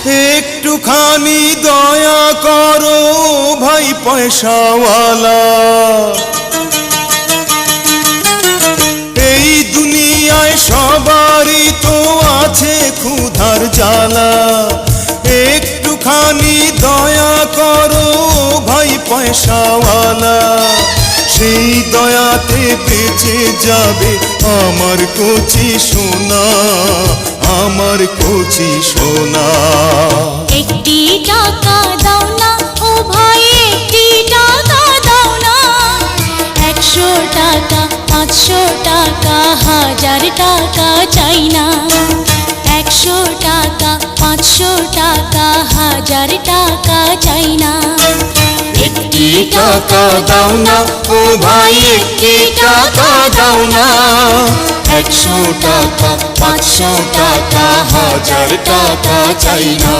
একটুখানি দয়া করো ভাই পয়সাওয়ালা, এই দুনিয়ায় সবারই তো আছে ক্ষুধার জ্বালা। একটুখানি দয়া করো ভাই পয়সাওয়ালা, সেই দয়াতে বেঁচে যাবে আমার কচি সোনা, আমার কচি সোনা। একটি টাকা দাও না ও ভাই, একটি টাকা দাও না। 100 টাকা 500 টাকা 1000 টাকা চাই না। 100 টাকা 500 টাকা 1000 টাকা চাই না। একটি টাকা দাও না ও ভাই, একটি টাকা দাও না। 100 টাকা 500 টাকা 1000 টাকা চাই না।